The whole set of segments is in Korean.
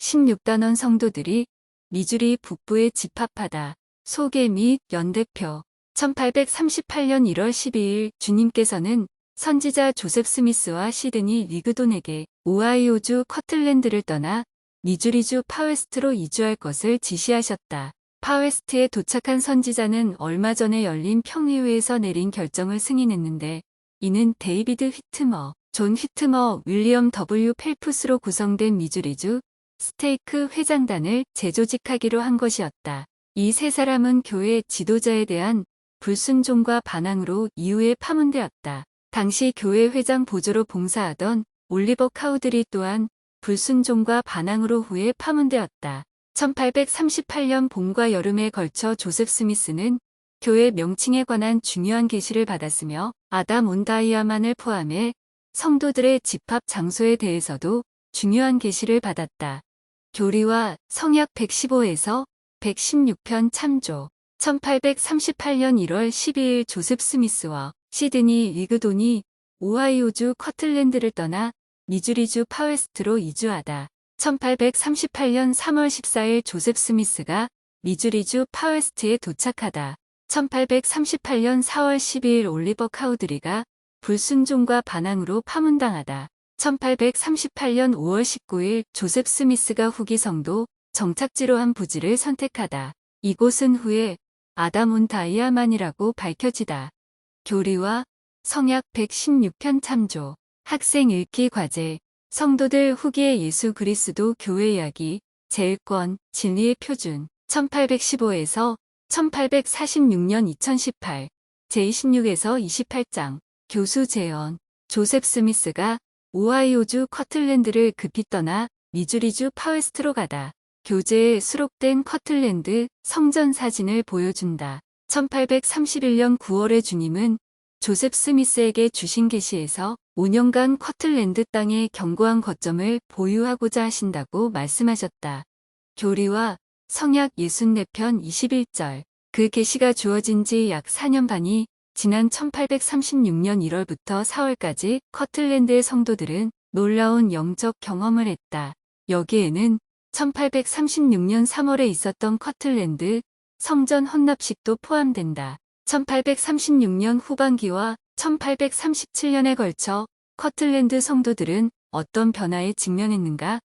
16단원 성도들이 미주리 북부에 집합하다. 소개 및 연대표 1838년 1월 12일 주님께서는 선지자 조셉 스미스와 시드니 리그돈에게 오하이오주 커틀랜드를 떠나 미주리주 파웨스트로 이주할 것을 지시하셨다. 파웨스트에 도착한 선지자는 얼마 전에 열린 평의회에서 내린 결정을 승인했는데 이는 데이비드 휘트머, 존 휘트머, 윌리엄 W. 펠프스로 구성된 미주리주 스테이크 회장단을 재조직하기로 한 것이었다. 이 세 사람은 교회 지도자에 대한 불순종과 반항으로 이후에 파문되었다. 당시 교회 회장 보조로 봉사하던 올리버 카우드리 또한 불순종과 반항으로 후에 파문되었다. 1838년 봄과 여름에 걸쳐 조셉 스미스는 교회 명칭에 관한 중요한 계시를 받았으며 아담 온다이아만을 포함해 성도들의 집합 장소에 대해서도 중요한 계시를 받았다. 교리와 성약 115에서 116편 참조 1838년 1월 12일 조셉 스미스와 시드니 리그돈이 오하이오주 커틀랜드를 떠나 미주리주 파웨스트로 이주하다. 1838년 3월 14일 조셉 스미스가 미주리주 파웨스트에 도착하다. 1838년 4월 12일 올리버 카우드리가 불순종과 반항으로 파문당하다. 1838년 5월 19일 조셉 스미스가 후기 성도 정착지로 한 부지를 선택하다. 이곳은 후에 아담 온 다이아만이라고 밝혀지다. 교리와 성약 116편 참조 학생 읽기 과제 성도들 후기의 예수 그리스도 교회 이야기 제1권 진리의 표준 1815에서 1846년 2018 제26에서 28장 교수 재연 조셉 스미스가 오하이오주 커틀랜드를 급히 떠나 미주리주 파웨스트로 가다. 교재에 수록된 커틀랜드 성전 사진을 보여준다. 1831년 9월에 주님은 조셉 스미스에게 주신 계시에서 5년간 커틀랜드 땅의 견고한 거점을 보유하고자 하신다고 말씀하셨다. 교리와 성약 64편 21절 그 계시가 주어진 지 약 4년 반이 지난 1836년 1월부터 4월까지 커틀랜드의 성도들은 놀라운 영적 경험을 했다. 여기에는 1836년 3월에 있었던 커틀랜드 성전 헌납식도 포함된다. 1836년 후반기와 1837년에 걸쳐 커틀랜드 성도들은 어떤 변화에 직면했는가?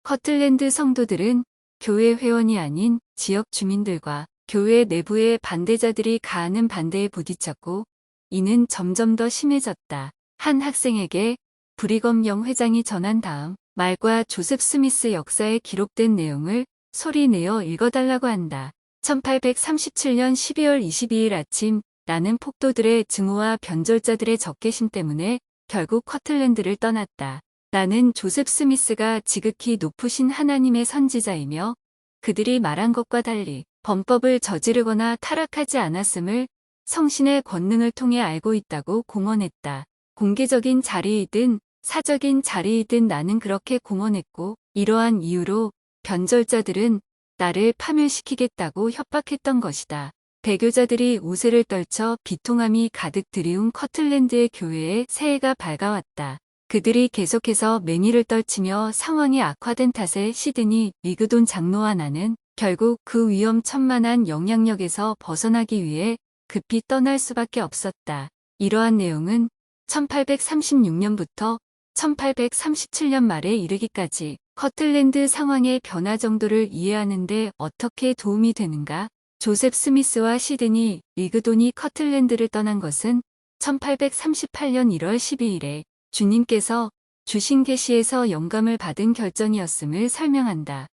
커틀랜드 성도들은 교회 회원이 아닌 지역 주민들과 교회 내부의 반대자들이 가하는 반대에 부딪혔고 이는 점점 더 심해졌다. 한 학생에게 브리검영 회장이 전한 다음 말과 조셉 스미스 역사에 기록된 내용을 소리내어 읽어달라고 한다. 1837년 12월 22일 아침 나는 폭도들의 증오와 변절자들의 적개심 때문에 결국 커틀랜드를 떠났다. 나는 조셉 스미스가 지극히 높으신 하나님의 선지자이며 그들이 말한 것과 달리 범법을 저지르거나 타락하지 않았음을 성신의 권능을 통해 알고 있다고 공언했다. 공개적인 자리이든 사적인 자리이든 나는 그렇게 공언했고 이러한 이유로 변절자들은 나를 파멸시키겠다고 협박했던 것이다. 배교자들이 우세를 떨쳐 비통함이 가득 들이운 커틀랜드의 교회에 새해가 밝아왔다. 그들이 계속해서 맹위를 떨치며 상황이 악화된 탓에 시드니 리그돈 장로와 나는 결국 그 위험천만한 영향력에서 벗어나기 위해 급히 떠날 수밖에 없었다. 이러한 내용은 1836년부터 1837년 말에 이르기까지 커틀랜드 상황의 변화 정도를 이해하는 데 어떻게 도움이 되는가? 조셉 스미스와 시드니 리그돈이 커틀랜드를 떠난 것은 1838년 1월 12일에 주님께서 주신 계시에서 영감을 받은 결정이었음을 설명한다.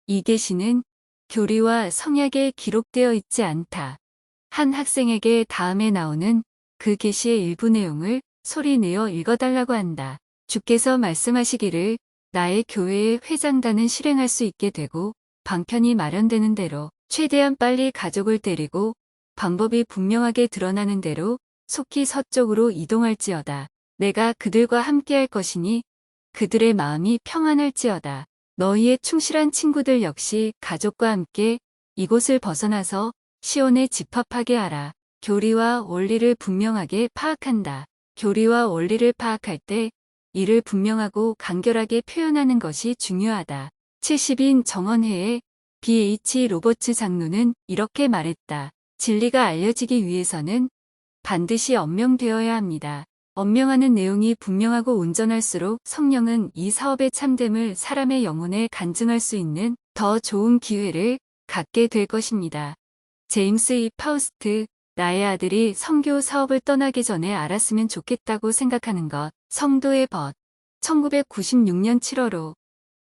이 계시는 교리와 성약에 기록되어 있지 않다. 한 학생에게 다음에 나오는 그 계시의 일부 내용을 소리내어 읽어달라고 한다. 주께서 말씀하시기를 나의 교회의 회장단은 실행할 수 있게 되고 방편이 마련되는 대로 최대한 빨리 가족을 데리고 방법이 분명하게 드러나는 대로 속히 서쪽으로 이동할지어다. 내가 그들과 함께할 것이니 그들의 마음이 평안할지어다. 너희의 충실한 친구들 역시 가족과 함께 이곳을 벗어나서 시온에 집합하게 하라. 교리와 원리를 분명하게 파악한다. 교리와 원리를 파악할 때 이를 분명하고 간결하게 표현하는 것이 중요하다. 70인 정원회의 BH 로버츠 장로는 이렇게 말했다. 진리가 알려지기 위해서는 반드시 언명되어야 합니다. 언명하는 내용이 분명하고 온전할수록 성령은 이 사업의 참됨을 사람의 영혼에 간증할 수 있는 더 좋은 기회를 갖게 될 것입니다. 제임스 E. 파우스트, 나의 아들이 선교 사업을 떠나기 전에 알았으면 좋겠다고 생각하는 것. 성도의 벗. 1996년 7월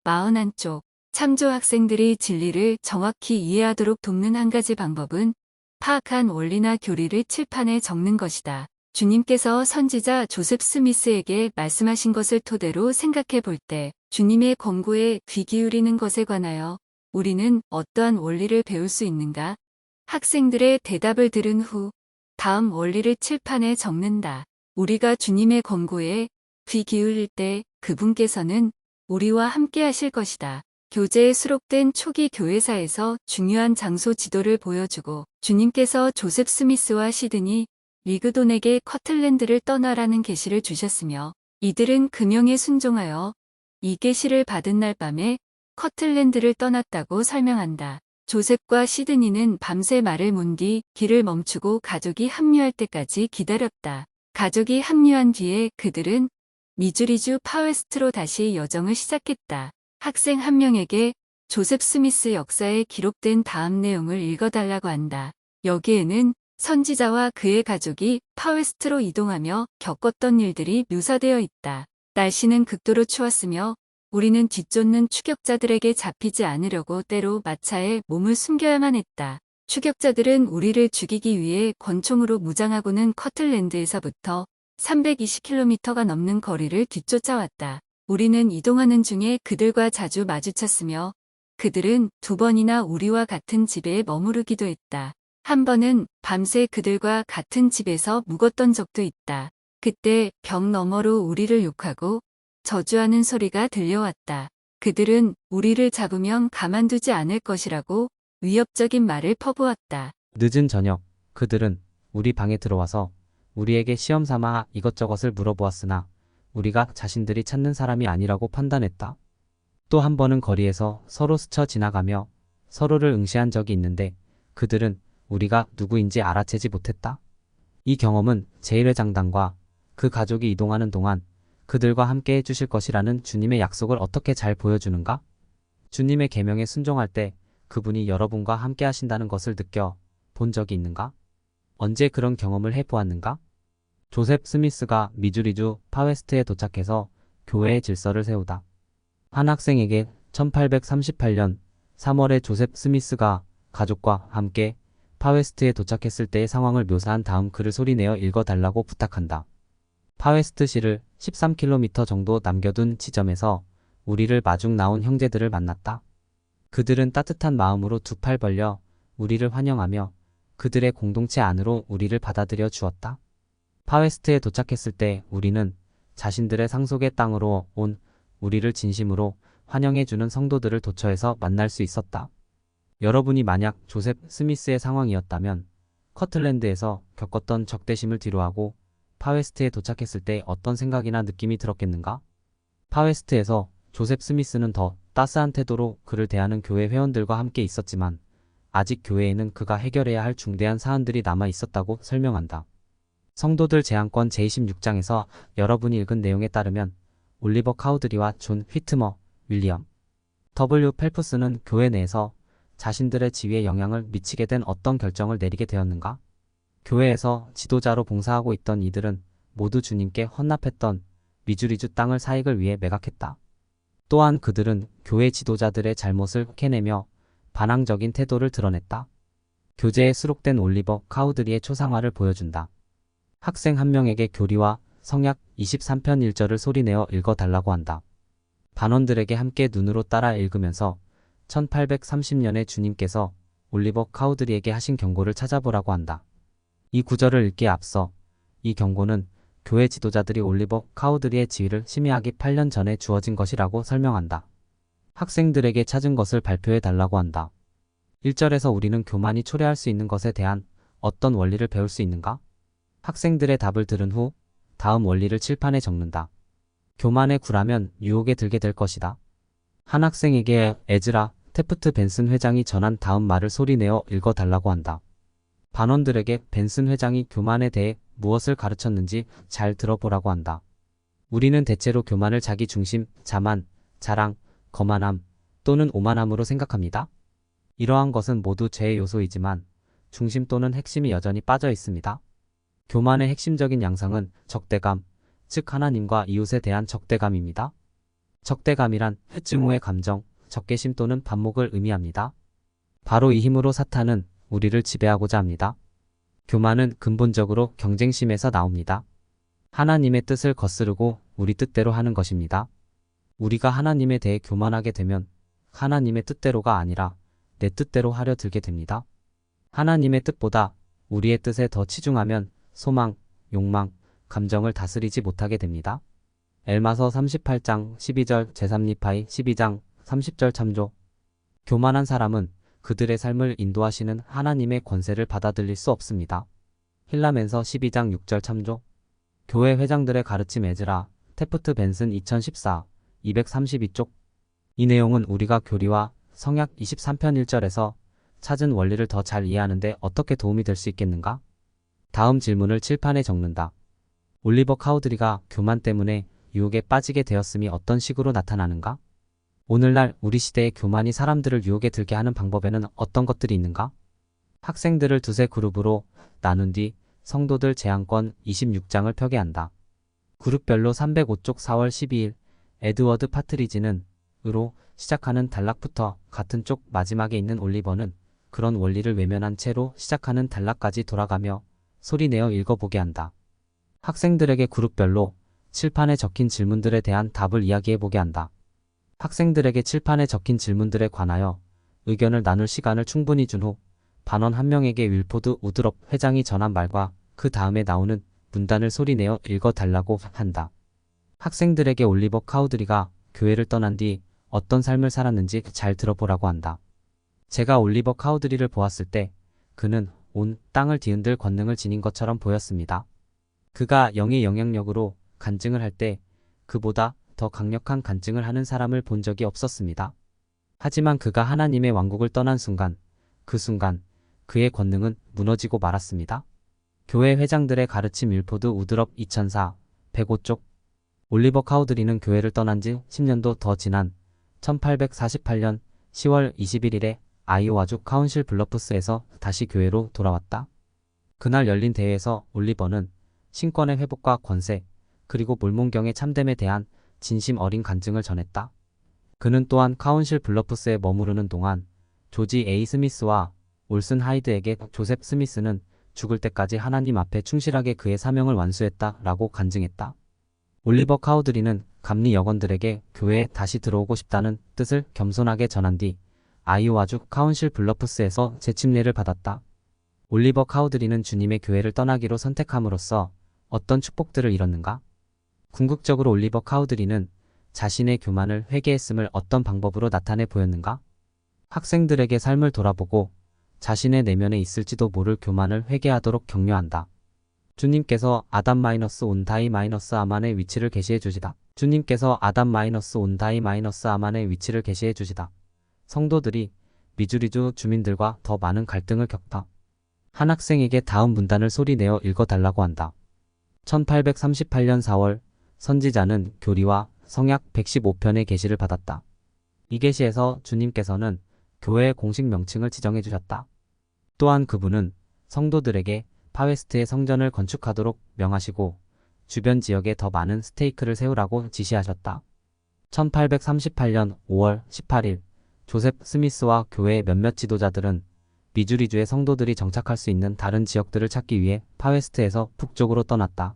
41쪽. 참조 학생들이 진리를 정확히 이해하도록 돕는 한 가지 방법은 파악한 원리나 교리를 칠판에 적는 것이다. 주님께서 선지자 조셉 스미스에게 말씀하신 것을 토대로 생각해 볼 때 주님의 권고에 귀 기울이는 것에 관하여 우리는 어떠한 원리를 배울 수 있는가? 학생들의 대답을 들은 후 다음 원리를 칠판에 적는다. 우리가 주님의 권고에 귀 기울일 때 그분께서는 우리와 함께 하실 것이다. 교재에 수록된 초기 교회사에서 중요한 장소 지도를 보여주고 주님께서 조셉 스미스와 시드니 리그돈에게 커틀랜드를 떠나라는 계시를 주셨으며 이들은 그 명에 순종하여 이 계시를 받은 날 밤에 커틀랜드를 떠났다고 설명한다. 조셉과 시드니는 밤새 말을 문 뒤 길을 멈추고 가족이 합류할 때까지 기다렸다. 가족이 합류한 뒤에 그들은 미주리주 파웨스트로 다시 여정을 시작했다. 학생 한 명에게 조셉 스미스 역사에 기록된 다음 내용을 읽어달라고 한다. 여기에는 선지자와 그의 가족이 파웨스트로 이동하며 겪었던 일들이 묘사되어 있다. 날씨는 극도로 추웠으며 우리는 뒤쫓는 추격자들에게 잡히지 않으려고 때로 마차에 몸을 숨겨야만 했다. 추격자들은 우리를 죽이기 위해 권총으로 무장하고는 커틀랜드에서부터 320km가 넘는 거리를 뒤쫓아왔다. 우리는 이동하는 중에 그들과 자주 마주쳤으며 그들은 2번이나 우리와 같은 집에 머무르기도 했다. 한 번은 밤새 그들과 같은 집에서 묵었던 적도 있다. 그때 벽 너머로 우리를 욕하고 저주하는 소리가 들려왔다. 그들은 우리를 잡으면 가만두지 않을 것이라고 위협적인 말을 퍼부었다. 늦은 저녁, 그들은 우리 방에 들어와서 우리에게 시험 삼아 이것저것을 물어보았으나 우리가 자신들이 찾는 사람이 아니라고 판단했다. 또 한 번은 거리에서 서로 스쳐 지나가며 서로를 응시한 적이 있는데 그들은 우리가 누구인지 알아채지 못했다. 이 경험은 제1회장단과 그 가족이 이동하는 동안 그들과 함께 해주실 것이라는 주님의 약속을 어떻게 잘 보여주는가? 주님의 계명에 순종할 때 그분이 여러분과 함께 하신다는 것을 느껴 본 적이 있는가? 언제 그런 경험을 해보았는가? 조셉 스미스가 미주리주 파웨스트에 도착해서 교회의 질서를 세우다. 한 학생에게 1838년 3월에 조셉 스미스가 가족과 함께 파웨스트에 도착했을 때의 상황을 묘사한 다음 글을 소리내어 읽어달라고 부탁한다. 파웨스트시를 13km 정도 남겨둔 지점에서 우리를 마중 나온 형제들을 만났다. 그들은 따뜻한 마음으로 두 팔 벌려 우리를 환영하며 그들의 공동체 안으로 우리를 받아들여 주었다. 파웨스트에 도착했을 때 우리는 자신들의 상속의 땅으로 온 우리를 진심으로 환영해주는 성도들을 도처에서 만날 수 있었다. 여러분이 만약 조셉 스미스의 상황이었다면 커틀랜드에서 겪었던 적대심을 뒤로하고 파웨스트에 도착했을 때 어떤 생각이나 느낌이 들었겠는가? 파웨스트에서 조셉 스미스는 더 따스한 태도로 그를 대하는 교회 회원들과 함께 있었지만 아직 교회에는 그가 해결해야 할 중대한 사안들이 남아 있었다고 설명한다. 성도들 제안권 제26장에서 여러분이 읽은 내용에 따르면 올리버 카우드리와 존 휘트머, 윌리엄 W. 펠프스는 교회 내에서 자신들의 지위에 영향을 미치게 된 어떤 결정을 내리게 되었는가? 교회에서 지도자로 봉사하고 있던 이들은 모두 주님께 헌납했던 미주리주 땅을 사익을 위해 매각했다. 또한 그들은 교회 지도자들의 잘못을 캐내며 반항적인 태도를 드러냈다. 교재에 수록된 올리버 카우드리의 초상화를 보여준다. 학생 한 명에게 교리와 성약 23편 1절을 소리내어 읽어달라고 한다. 반원들에게 함께 눈으로 따라 읽으면서 1830년에 주님께서 올리버 카우드리에게 하신 경고를 찾아보라고 한다. 이 구절을 읽기에 앞서 이 경고는 교회 지도자들이 올리버 카우드리의 지위를 심의하기 8년 전에 주어진 것이라고 설명한다. 학생들에게 찾은 것을 발표해 달라고 한다. 1절에서 우리는 교만이 초래할 수 있는 것에 대한 어떤 원리를 배울 수 있는가? 학생들의 답을 들은 후 다음 원리를 칠판에 적는다. 교만에 굴하면 유혹에 들게 될 것이다. 한 학생에게 에즈라 테프트 벤슨 회장이 전한 다음 말을 소리내어 읽어달라고 한다. 반원들에게 벤슨 회장이 교만에 대해 무엇을 가르쳤는지 잘 들어보라고 한다. 우리는 대체로 교만을 자기 중심, 자만, 자랑, 거만함 또는 오만함으로 생각합니다. 이러한 것은 모두 죄의 요소이지만 중심 또는 핵심이 여전히 빠져 있습니다. 교만의 핵심적인 양상은 적대감, 즉 하나님과 이웃에 대한 적대감입니다. 적대감이란 증오의 감정, 적개심 또는 반목을 의미합니다. 바로 이 힘으로 사탄은 우리를 지배하고자 합니다. 교만은 근본적으로 경쟁심에서 나옵니다. 하나님의 뜻을 거스르고 우리 뜻대로 하는 것입니다. 우리가 하나님에 대해 교만하게 되면 하나님의 뜻대로가 아니라 내 뜻대로 하려 들게 됩니다. 하나님의 뜻보다 우리의 뜻에 더 치중하면 소망, 욕망, 감정을 다스리지 못하게 됩니다. 엘마서 38장 12절 제3리파이 12장 30절 참조. 교만한 사람은 그들의 삶을 인도하시는 하나님의 권세를 받아들일 수 없습니다. 힐라멘서 12장 6절 참조. 교회 회장들의 가르침 에즈라 테프트 벤슨 2014 232쪽. 이 내용은 우리가 교리와 성약 23편 1절에서 찾은 원리를 더 잘 이해하는데 어떻게 도움이 될 수 있겠는가? 다음 질문을 칠판에 적는다. 올리버 카우드리가 교만 때문에 유혹에 빠지게 되었음이 어떤 식으로 나타나는가? 오늘날 우리 시대의 교만이 사람들을 유혹에 들게 하는 방법에는 어떤 것들이 있는가? 학생들을 두세 그룹으로 나눈 뒤 성도들 제한권 26장을 펴게 한다. 그룹별로 305쪽 4월 12일 에드워드 파트리지는 으로 시작하는 단락부터 같은 쪽 마지막에 있는 올리버는 그런 원리를 외면한 채로 시작하는 단락까지 돌아가며 소리내어 읽어보게 한다. 학생들에게 그룹별로 칠판에 적힌 질문들에 대한 답을 이야기해보게 한다. 학생들에게 칠판에 적힌 질문들에 관하여 의견을 나눌 시간을 충분히 준 후 반원 한 명에게 윌포드 우드럽 회장이 전한 말과 그 다음에 나오는 문단을 소리내어 읽어달라고 한다. 학생들에게 올리버 카우드리가 교회를 떠난 뒤 어떤 삶을 살았는지 잘 들어보라고 한다. 제가 올리버 카우드리를 보았을 때 그는 온 땅을 뒤흔들 권능을 지닌 것처럼 보였습니다. 그가 영의 영향력으로 간증을 할 때 그보다 더 강력한 간증을 하는 사람을 본 적이 없었습니다. 하지만 그가 하나님의 왕국을 떠난 순간, 그 순간 그의 권능은 무너지고 말았습니다. 교회 회장들의 가르침 윌포드 우드럽 2004 105쪽. 올리버 카우드리는 교회를 떠난 지 10년도 더 지난 1848년 10월 21일에 아이오와주 카운실 블러프스에서 다시 교회로 돌아왔다. 그날 열린 대회에서 올리버는 신권의 회복과 권세, 그리고 몰몬경의 참됨에 대한 진심 어린 간증을 전했다. 그는 또한 카운실 블러프스에 머무르는 동안 조지 에이 스미스와 올슨 하이드에게 조셉 스미스는 죽을 때까지 하나님 앞에 충실하게 그의 사명을 완수했다 라고 간증했다. 올리버 카우드리는 감리 여건들에게 교회에 다시 들어오고 싶다는 뜻을 겸손하게 전한 뒤 아이오와주 카운실 블러프스에서 재침례를 받았다. 올리버 카우드리는 주님의 교회를 떠나기로 선택함으로써 어떤 축복들을 이뤘는가? 궁극적으로 올리버 카우드리는 자신의 교만을 회개했음을 어떤 방법으로 나타내 보였는가? 학생들에게 삶을 돌아보고 자신의 내면에 있을지도 모를 교만을 회개하도록 격려한다. 주님께서 아담-온다이-아만의 위치를 계시해 주시다. 주님께서 아담-온다이-아만의 위치를 계시해 주시다. 성도들이 미주리주 주민들과 더 많은 갈등을 겪다. 한 학생에게 다음 문단을 소리내어 읽어달라고 한다. 1838년 4월 선지자는 교리와 성약 115편의 계시를 받았다. 이 계시에서 주님께서는 교회의 공식 명칭을 지정해 주셨다. 또한 그분은 성도들에게 파웨스트의 성전을 건축하도록 명하시고 주변 지역에 더 많은 스테이크를 세우라고 지시하셨다. 1838년 5월 18일 조셉 스미스와 교회의 몇몇 지도자들은 미주리주의 성도들이 정착할 수 있는 다른 지역들을 찾기 위해 파웨스트에서 북쪽으로 떠났다.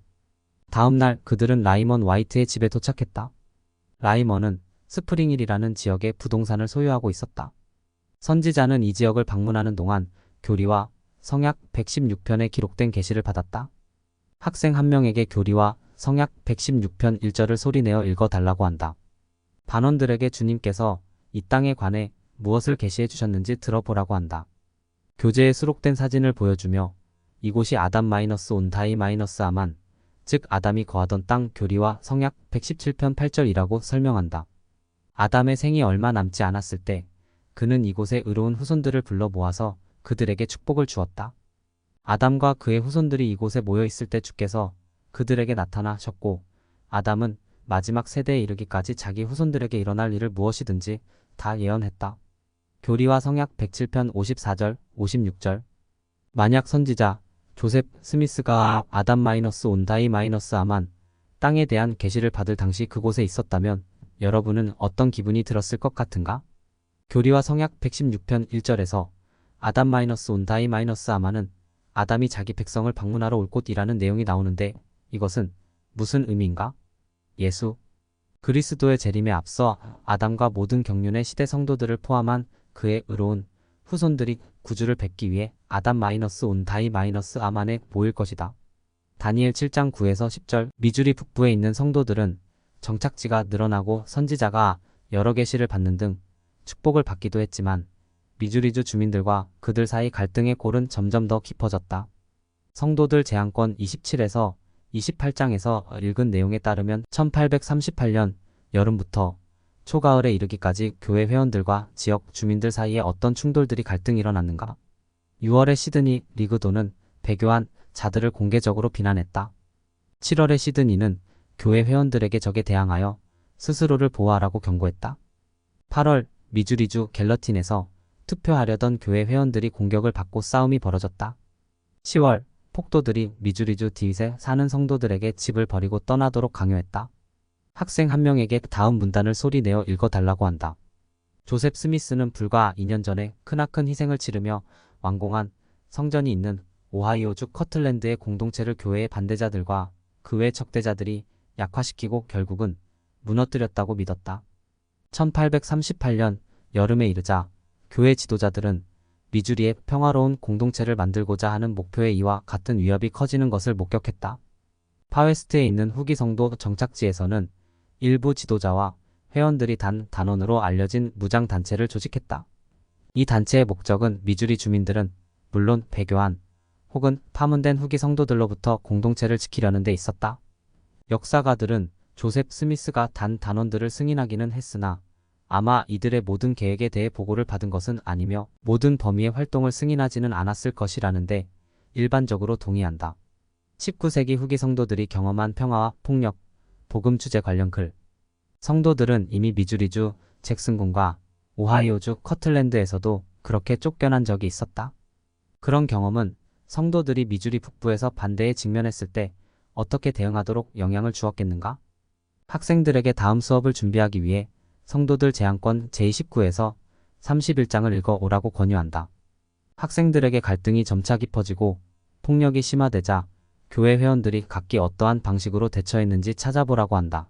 다음 날 그들은 라이먼 와이트의 집에 도착했다. 라이먼은 스프링힐이라는 지역의 부동산을 소유하고 있었다. 선지자는 이 지역을 방문하는 동안 교리와 성약 116편에 기록된 계시를 받았다. 학생 한 명에게 교리와 성약 116편 1절을 소리내어 읽어달라고 한다. 반원들에게 주님께서 이 땅에 관해 무엇을 계시해 주셨는지 들어보라고 한다. 교재에 수록된 사진을 보여주며 이곳이 아담-온다이-아만, 즉 아담이 거하던 땅 교리와 성약 117편 8절이라고 설명한다. 아담의 생이 얼마 남지 않았을 때 그는 이곳에 의로운 후손들을 불러 모아서 그들에게 축복을 주었다. 아담과 그의 후손들이 이곳에 모여 있을 때 주께서 그들에게 나타나셨고 아담은 마지막 세대에 이르기까지 자기 후손들에게 일어날 일을 무엇이든지 다 예언했다. 교리와 성약 107편 54절, 56절. 만약 선지자 조셉 스미스가 아담-온다이-아만 땅에 대한 계시를 받을 당시 그곳에 있었다면 여러분은 어떤 기분이 들었을 것 같은가? 교리와 성약 116편 1절에서 아담-온다이-아만은 아담이 자기 백성을 방문하러 올 곳이라는 내용이 나오는데 이것은 무슨 의미인가? 예수 그리스도의 재림에 앞서 아담과 모든 경륜의 시대 성도들을 포함한 그의 의로운 후손들이 구주를 뵙기 위해 아담-온다이-아만에 모일 것이다. 다니엘 7장 9에서 10절. 미주리 북부에 있는 성도들은 정착지가 늘어나고 선지자가 여러 계시를 받는 등 축복을 받기도 했지만 미주리주 주민들과 그들 사이 갈등의 골은 점점 더 깊어졌다. 성도들 제한권 27에서 28장에서 읽은 내용에 따르면 1838년 여름부터 초가을에 이르기까지 교회 회원들과 지역 주민들 사이에 어떤 충돌들이 갈등이 일어났는가? 6월에 시드니 리그도는 배교한 자들을 공개적으로 비난했다. 7월에 시드니는 교회 회원들에게 적에 대항하여 스스로를 보호하라고 경고했다. 8월 미주리주 갤러틴에서 투표하려던 교회 회원들이 공격을 받고 싸움이 벌어졌다. 10월 폭도들이 미주리주 디윗에 사는 성도들에게 집을 버리고 떠나도록 강요했다. 학생 한 명에게 다음 문단을 소리내어 읽어달라고 한다. 조셉 스미스는 불과 2년 전에 크나큰 희생을 치르며 완공한 성전이 있는 오하이오주 커틀랜드의 공동체를 교회의 반대자들과 그 외 적대자들이 약화시키고 결국은 무너뜨렸다고 믿었다. 1838년 여름에 이르자 교회 지도자들은 미주리의 평화로운 공동체를 만들고자 하는 목표의 이와 같은 위협이 커지는 것을 목격했다. 파웨스트에 있는 후기 성도 정착지에서는 일부 지도자와 회원들이 단원으로 알려진 무장단체를 조직했다. 이 단체의 목적은 미주리 주민들은 물론 배교한 혹은 파문된 후기 성도들로부터 공동체를 지키려는 데 있었다. 역사가들은 조셉 스미스가 단원들을 승인하기는 했으나 아마 이들의 모든 계획에 대해 보고를 받은 것은 아니며 모든 범위의 활동을 승인하지는 않았을 것이라는데 일반적으로 동의한다. 19세기 후기 성도들이 경험한 평화와 폭력, 복음 주제 관련 글. 성도들은 이미 미주리주 잭슨군과 오하이오주 커틀랜드에서도 그렇게 쫓겨난 적이 있었다. 그런 경험은 성도들이 미주리 북부에서 반대에 직면했을 때 어떻게 대응하도록 영향을 주었겠는가? 학생들에게 다음 수업을 준비하기 위해 성도들 제한권 제29에서 31장을 읽어 오라고 권유한다. 학생들에게 갈등이 점차 깊어지고 폭력이 심화되자 교회 회원들이 각기 어떠한 방식으로 대처했는지 찾아보라고 한다.